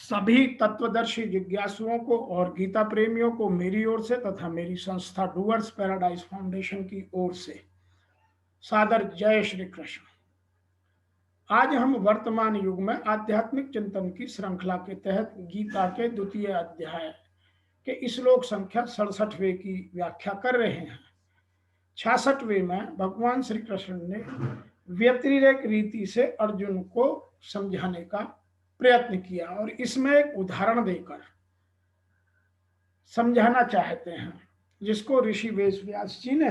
सभी तत्वदर्शी जिज्ञासुओं को और गीता प्रेमियों को मेरी ओर से तथा मेरी संस्था डूअर्स पैराडाइज फाउंडेशन की ओर से सादर जय श्री कृष्ण। आज हम वर्तमान युग में आध्यात्मिक चिंतन की श्रृंखला के तहत गीता के द्वितीय अध्याय के श्लोक संख्या 67वें की व्याख्या कर रहे हैं। 66वें में भगवान श्री कृष्ण ने व्यतिरेक रीति से अर्जुन को समझाने का प्रयत्न किया और इसमें एक उदाहरण देकर समझाना चाहते हैं, जिसको ऋषि वेद व्यास जी ने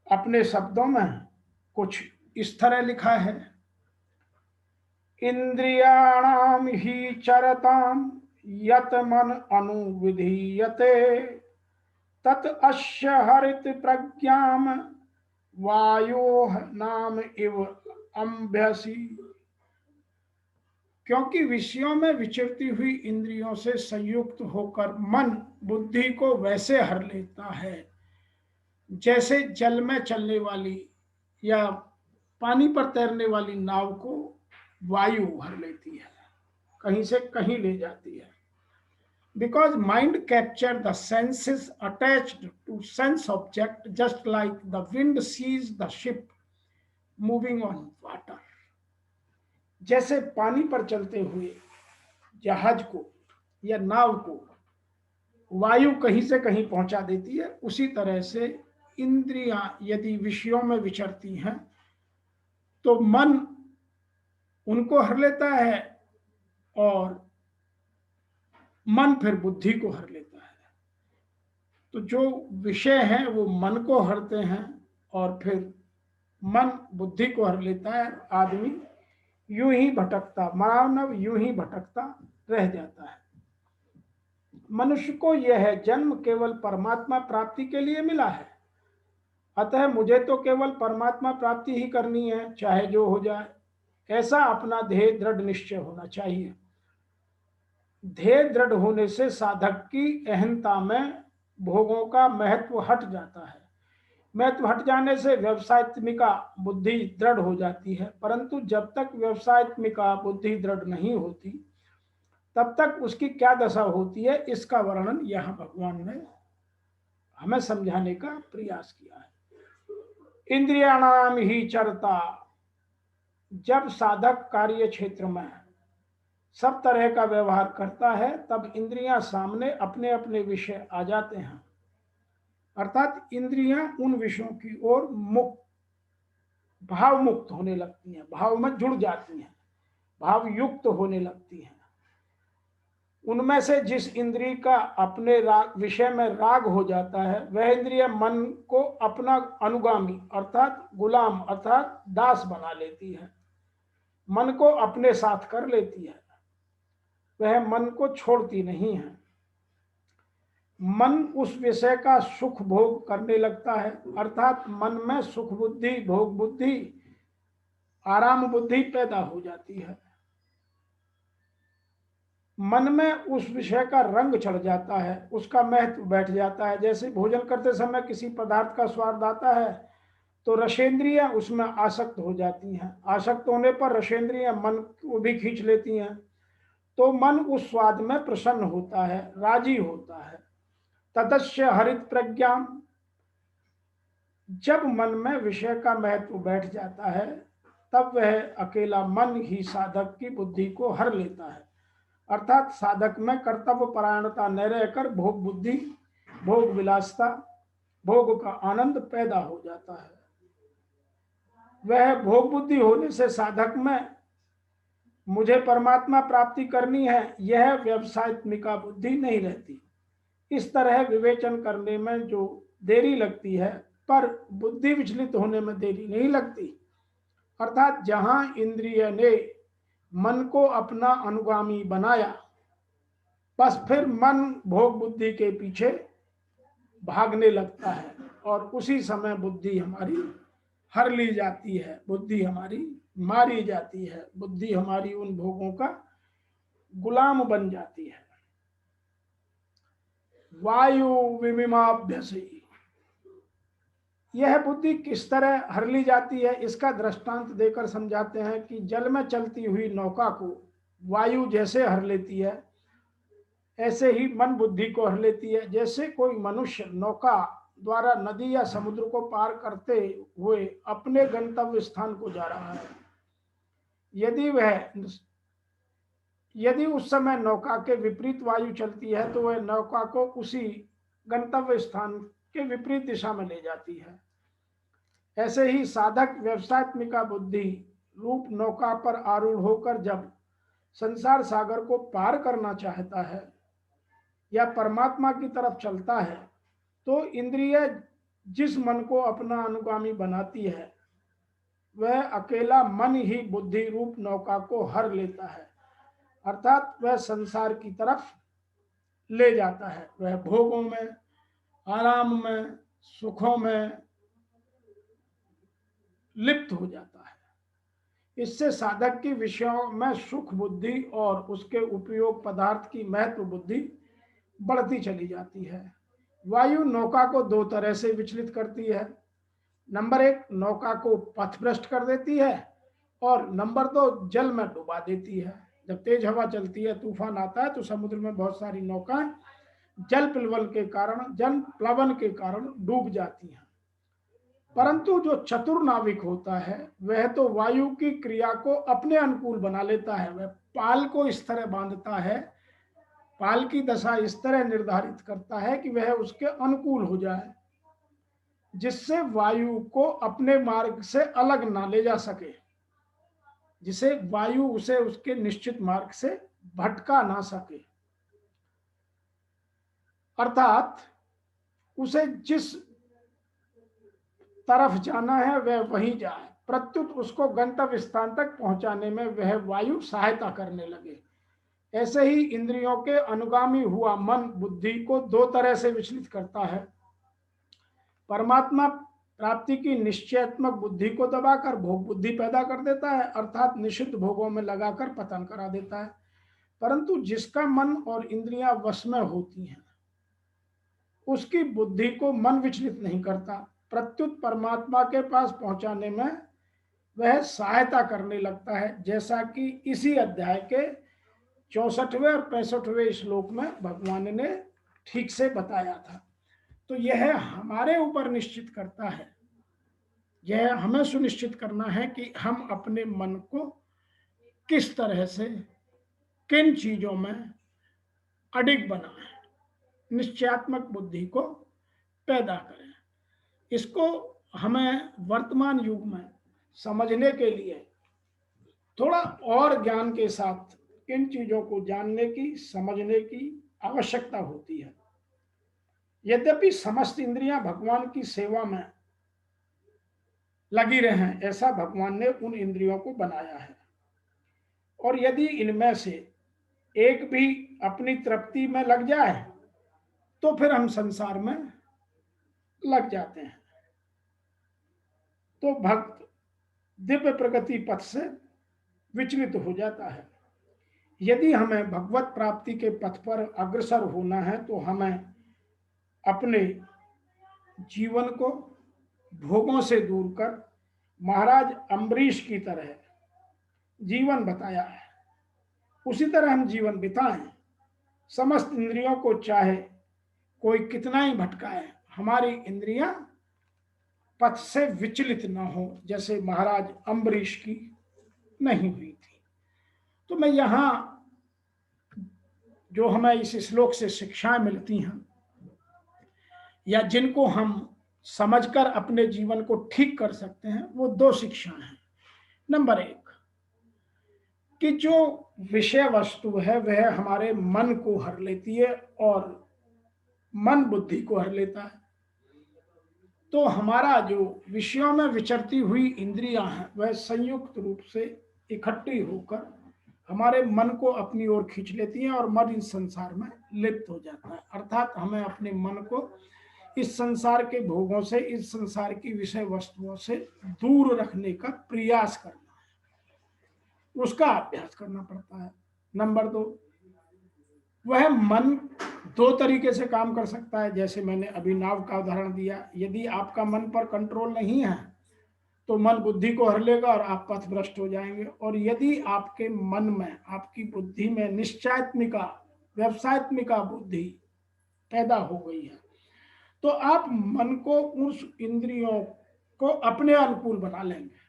अपने शब्दों में कुछ इस तरह लिखा है। इंद्रियाणाम ही चरताम यत मन अनुविधीयते तत् अस्य हरित प्रज्ञाम वायो नाम इव अम्भ्यसी। क्योंकि विषयों में विचरती हुई इंद्रियों से संयुक्त होकर मन बुद्धि को वैसे हर लेता है जैसे जल में चलने वाली या पानी पर तैरने वाली नाव को वायु हर लेती है, कहीं से कहीं ले जाती है। Because mind capture the senses attached to sense object just like the wind sees the ship moving on water। जैसे पानी पर चलते हुए जहाज को या नाव को वायु कहीं से कहीं पहुंचा देती है, उसी तरह से इंद्रियां यदि विषयों में विचरती हैं तो मन उनको हर लेता है और मन फिर बुद्धि को हर लेता है। तो जो विषय हैं वो मन को हरते हैं और फिर मन बुद्धि को हर लेता है। आदमी यूं ही भटकता, मानव यूं ही भटकता रह जाता है। मनुष्य को यह जन्म केवल परमात्मा प्राप्ति के लिए मिला है, अतः मुझे तो केवल परमात्मा प्राप्ति ही करनी है, चाहे जो हो जाए, ऐसा अपना ध्येय दृढ़ निश्चय होना चाहिए। ध्येय दृढ़ होने से साधक की अहंता में भोगों का महत्व हट जाता है। महत्व हट जाने से व्यवसायत्मिका बुद्धि दृढ़ हो जाती है, परंतु जब तक व्यवसायत्मिका बुद्धि दृढ़ नहीं होती तब तक उसकी क्या दशा होती है, इसका वर्णन यहाँ भगवान ने हमें समझाने का प्रयास किया है। इंद्रियाणाम ही चरता, जब साधक कार्य क्षेत्र में सब तरह का व्यवहार करता है तब इंद्रियां सामने अपने अपने विषय आ जाते हैं, अर्थात इंद्रियां उन विषयों की ओर मुक्त, भाव मुक्त होने लगती हैं, भाव में जुड़ जाती हैं, भाव युक्त होने लगती हैं। उनमें से जिस इंद्रिय का अपने विषय में राग हो जाता है वह इंद्रिय मन को अपना अनुगामी अर्थात गुलाम अर्थात दास बना लेती है, मन को अपने साथ कर लेती है, वह मन को छोड़ती नहीं है। मन उस विषय का सुख भोग करने लगता है, अर्थात मन में सुख बुद्धि, भोग बुद्धि, आराम बुद्धि पैदा हो जाती है। मन में उस विषय का रंग चढ़ जाता है, उसका महत्व बैठ जाता है। जैसे भोजन करते समय किसी पदार्थ का स्वाद आता है तो रसेंद्रियां उसमें आसक्त हो जाती हैं, आसक्त होने पर रसेंद्रियां मन को भी खींच लेती हैं, तो मन उस स्वाद में प्रसन्न होता है, राजी होता है। तदस्य हरित प्रज्ञा, जब मन में विषय का महत्व बैठ जाता है तब वह अकेला मन ही साधक की बुद्धि को हर लेता है, अर्थात साधक में कर्तव्य परायणता न रहकर भोग बुद्धि, भोग विलासता, भोग का आनंद पैदा हो जाता है। वह भोग बुद्धि होने से साधक में मुझे परमात्मा प्राप्ति करनी है, यह व्यवसायत्मिका बुद्धि नहीं रहती। इस तरह विवेचन करने में जो देरी लगती है पर बुद्धि विचलित होने में देरी नहीं लगती, अर्थात जहां इंद्रिय ने मन को अपना अनुगामी बनाया बस फिर मन भोग बुद्धि के पीछे भागने लगता है और उसी समय बुद्धि हमारी हर ली जाती है, बुद्धि हमारी मारी जाती है, बुद्धि हमारी उन भोगों का गुलाम बन जाती है। वायु विमिमाभ्यसी, यह बुद्धि किस तरह हर ली जाती है इसका दृष्टांत देकर समझाते हैं कि जल में चलती हुई नौका को वायु जैसे हर लेती है, ऐसे ही मन बुद्धि को हर लेती है। जैसे कोई मनुष्य नौका द्वारा नदी या समुद्र को पार करते हुए अपने गंतव्य स्थान को जा रहा है, यदि उस समय नौका के विपरीत वायु चलती है तो वह नौका को उसी गंतव्य स्थान के विपरीत दिशा में ले जाती है। ऐसे ही साधक व्यवसायत्मिका बुद्धि रूप नौका पर आरूढ़ होकर जब संसार सागर को पार करना चाहता है या परमात्मा की तरफ चलता है, तो इंद्रिय जिस मन को अपना अनुगामी बनाती है, वह अकेला मन ही बुद्धि रूप नौका को हर लेता है, अर्थात वह संसार की तरफ ले जाता है। वह भोगों में, आराम में, सुखों में लिप्त हो जाता है। इससे साधक की विषयों में सुख बुद्धि और उसके उपयोग पदार्थ की महत्व बुद्धि बढ़ती चली जाती है। वायु नौका को दो तरह से विचलित करती है। नंबर 1, नौका को पथभ्रष्ट कर देती है, और नंबर 2, जल में डुबा देती है। जब तेज हवा चलती है, तूफान आता है, तो समुद्र में बहुत सारी नौकाएं जल प्लवन के कारण डूब जाती हैं। परंतु जो चतुर नाविक होता है, वह तो वायु की क्रिया को अपने अनुकूल बना लेता है। वह पाल को इस तरह बांधता है, पाल की दशा इस तरह निर्धारित करता है कि वह उसके अनुकूल हो जाए, जिससे वायु को अपने मार्ग से अलग ना ले जा सके, जिसे वायु उसे उसके निश्चित मार्ग से भटका ना सके। अर्थात उसे जिस तरफ जाना है वह वहीं जाए, प्रत्युत उसको गंतव्य स्थान तक पहुंचाने में वह वायु सहायता करने लगे। ऐसे ही इंद्रियों के अनुगामी हुआ मन बुद्धि को दो तरह से विचलित करता है। परमात्मा प्राप्ति की निश्चयात्मक बुद्धि को दबाकर भोग बुद्धि पैदा कर देता है, अर्थात निषिद्ध भोगों में लगाकर पतन करा देता है। परंतु जिसका मन और इंद्रियां वश में होती हैं, उसकी बुद्धि को मन विचलित नहीं करता, प्रत्युत परमात्मा के पास पहुंचाने में वह सहायता करने लगता है, जैसा कि इसी अध्याय के 64वें और 65वें श्लोक में भगवान ने ठीक से बताया था। तो यह हमारे ऊपर निश्चित करता है, यह हमें सुनिश्चित करना है कि हम अपने मन को किस तरह से, किन चीजों में अडिग बनाएं, निश्चयात्मक बुद्धि को पैदा करें। इसको हमें वर्तमान युग में समझने के लिए थोड़ा और ज्ञान के साथ इन चीजों को जानने की, समझने की आवश्यकता होती है। यद्यपि समस्त इंद्रियां भगवान की सेवा में लगी रहें, ऐसा भगवान ने उन इंद्रियों को बनाया है, और यदि इनमें से एक भी अपनी तृप्ति में लग जाए तो फिर हम संसार में लग जाते हैं। तो भक्त दिव्य प्रगति पथ से विचलित हो जाता है। यदि हमें भगवत प्राप्ति के पथ पर अग्रसर होना है तो हमें अपने जीवन को भोगों से दूर कर महाराज अम्बरीश की तरह जीवन बताया है, उसी तरह हम जीवन बिताएं। समस्त इंद्रियों को चाहे कोई कितना ही भटकाए, हमारी इंद्रियां पथ से विचलित न हो, जैसे महाराज अम्बरीश की नहीं हुई थी। तो मैं यहां जो हमें इस श्लोक से शिक्षाएं मिलती हैं, या जिनको हम समझकर अपने जीवन को ठीक कर सकते हैं, वो दो शिक्षाएं हैं। नंबर 1, कि जो विषय वस्तु है वह हमारे मन को हर लेती है और मन बुद्धि को हर लेता है। तो हमारा जो विषयों में विचरती हुई इंद्रियां हैं, वह संयुक्त रूप से इकट्ठी होकर हमारे मन को अपनी ओर खींच लेती हैं और मन इस संसार में लिप्त हो जाता है। अर्थात हमें अपने मन को इस संसार के भोगों से, इस संसार की विषय वस्तुओं से दूर रखने का प्रयास करना है, उसका अभ्यास करना पड़ता है। नंबर 2, वह मन दो तरीके से काम कर सकता है। जैसे मैंने अभी नाव का उदाहरण दिया, यदि आपका मन पर कंट्रोल नहीं है तो मन बुद्धि को हर लेगा और आप पथ भ्रष्ट हो जाएंगे। और यदि आपके मन में, आपकी बुद्धि में निश्चयात्मिका, व्यवसायत्मिका बुद्धि पैदा हो गई है, तो आप मन को, उस इंद्रियों को अपने अनुकूल बना लेंगे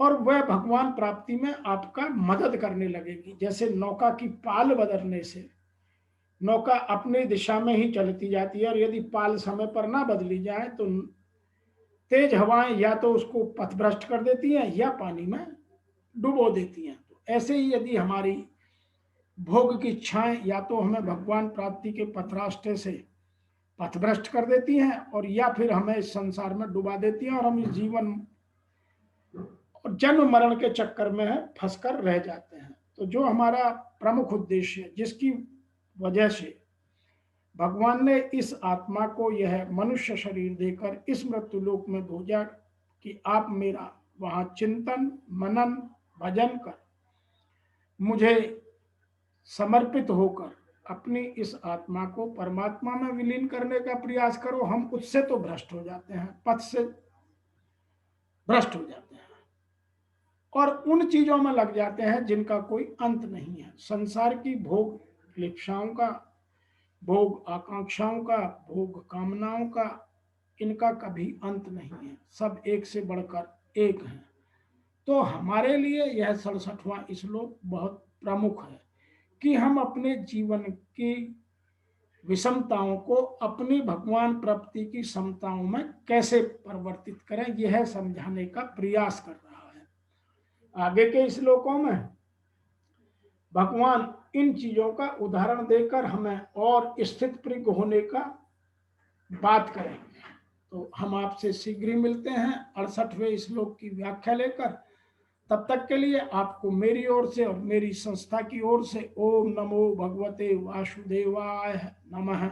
और वह भगवान प्राप्ति में आपका मदद करने लगेगी। जैसे नौका की पाल बदलने से नौका अपनी दिशा में ही चलती जाती है, और यदि पाल समय पर ना बदली जाए तो तेज हवाएं या तो उसको पथभ्रष्ट कर देती हैं या पानी में डुबो देती हैं। तो ऐसे ही यदि हमारी भोग की इच्छाएं या तो हमें भगवान प्राप्ति के पथरास्ते से पथभ्रष्ट कर देती हैं, और या फिर हमें इस संसार में डुबा देती हैं और हम इस जीवन और जन्म मरण के चक्कर में फंसकर रह जाते हैं। तो जो हमारा प्रमुख उद्देश्य है, जिसकी वजह से भगवान ने इस आत्मा को यह मनुष्य शरीर देकर इस मृत्यु लोक में भेजा कि आप मेरा वहां चिंतन, मनन, भजन कर मुझे समर्पित होकर अपनी इस आत्मा को परमात्मा में विलीन करने का प्रयास करो। हम उससे तो भ्रष्ट हो जाते हैं, पथ से भ्रष्ट हो जाते हैं और उन चीजों में लग जाते हैं जिनका कोई अंत नहीं है। संसार की भोग लिप्साओं का, भोग आकांक्षाओं का, भोग कामनाओं का, इनका कभी अंत नहीं है, सब एक से बढ़कर एक है। तो हमारे लिए यह 67वां श्लोक बहुत प्रमुख है कि हम अपने जीवन की विषमताओं को अपनी भगवान प्राप्ति की समताओं में कैसे परिवर्तित करें, यह समझाने का प्रयास कर रहा है। आगे के श्लोकों में भगवान इन चीजों का उदाहरण देकर हमें और स्थित प्रज्ञ होने का बात करेंगे। तो हम आपसे शीघ्र ही मिलते हैं 68वें श्लोक की व्याख्या लेकर। तब तक के लिए आपको मेरी ओर से और मेरी संस्था की ओर से ओम नमो भगवते वासुदेवाय नमः।